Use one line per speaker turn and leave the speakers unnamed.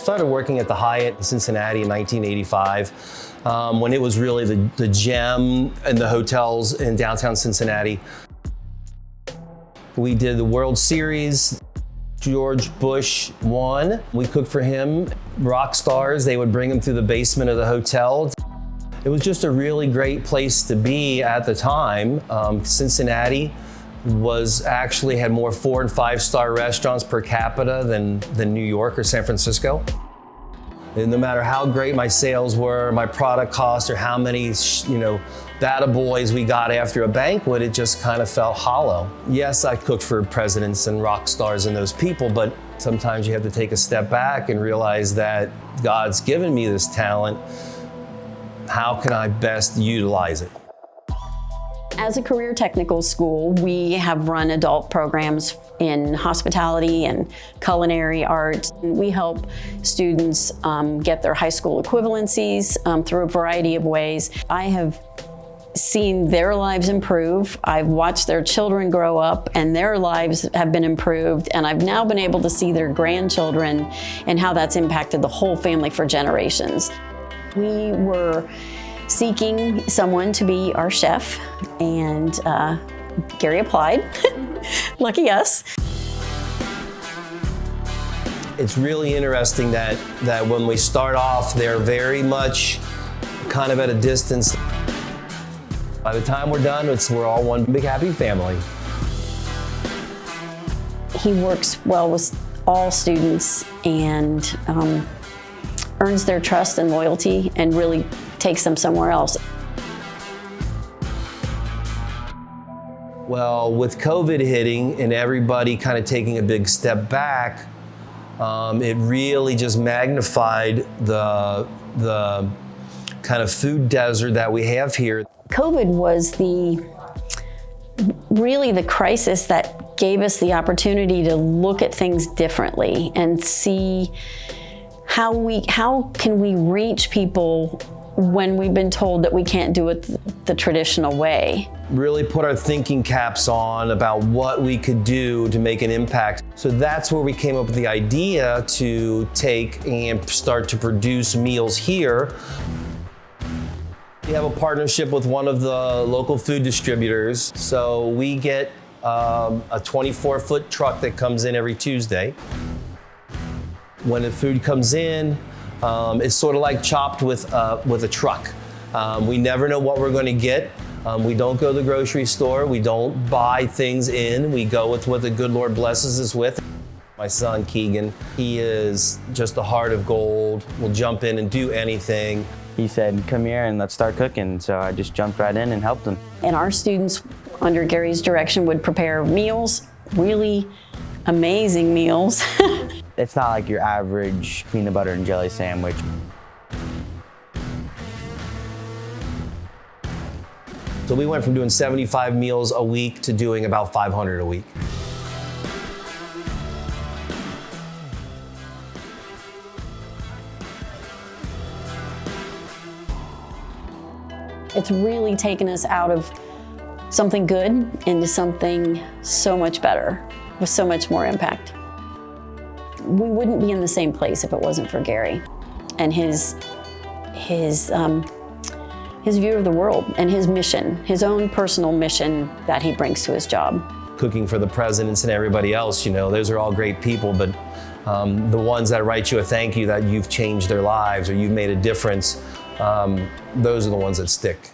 started working at the Hyatt in Cincinnati in 1985, when it was really the gem in the hotels in downtown Cincinnati. We did the World Series. George Bush won. We cooked for him. Rock stars, they would bring him through the basement of the hotel. It was just a really great place to be at the time. Cincinnati had more 4- and 5-star restaurants per capita than New York or San Francisco. And no matter how great my sales were, my product cost, or how many, bata boys we got after a banquet, it just kind of felt hollow. Yes, I cooked for presidents and rock stars and those people, but sometimes you have to take a step back and realize that God's given me this talent. How can I best utilize it?
As a career technical school, we have run adult programs in hospitality and culinary arts. We help students get their high school equivalencies through a variety of ways. I have seen their lives improve. I've watched their children grow up and their lives have been improved. And I've now been able to see their grandchildren and how that's impacted the whole family for generations. We were seeking someone to be our chef, and Gary applied. Lucky us.
It's really interesting that when we start off, they're very much kind of at a distance. By the time we're done, we're all one big happy family.
He works well with all students and earns their trust and loyalty and really takes them somewhere else.
Well, with COVID hitting and everybody kind of taking a big step back, it really just magnified the kind of food desert that we have here.
COVID was really the crisis that gave us the opportunity to look at things differently and see how can we reach people when we've been told that we can't do it the traditional way.
Really put our thinking caps on about what we could do to make an impact. So that's where we came up with the idea to take and start to produce meals here. We have a partnership with one of the local food distributors. So we get a 24-foot truck that comes in every Tuesday. When the food comes in, it's sort of like chopped with a truck. We never know what we're going to get. We don't go to the grocery store. We don't buy things in. We go with what the good Lord blesses us with. My son, Keegan, he is just a heart of gold, will jump in and do anything.
He said, come here and let's start cooking. So I just jumped right in and helped him.
And our students, under Gary's direction, would prepare meals, really amazing meals.
It's not like your average peanut butter and jelly sandwich.
So we went from doing 75 meals a week to doing about 500 a week.
It's really taken us out of something good into something so much better, with so much more impact. We wouldn't be in the same place if it wasn't for Gary and his view of the world and his mission, his own personal mission that he brings to his job.
Cooking for the presidents and everybody else, those are all great people, but the ones that write you a thank you that you've changed their lives or you've made a difference, those are the ones that stick.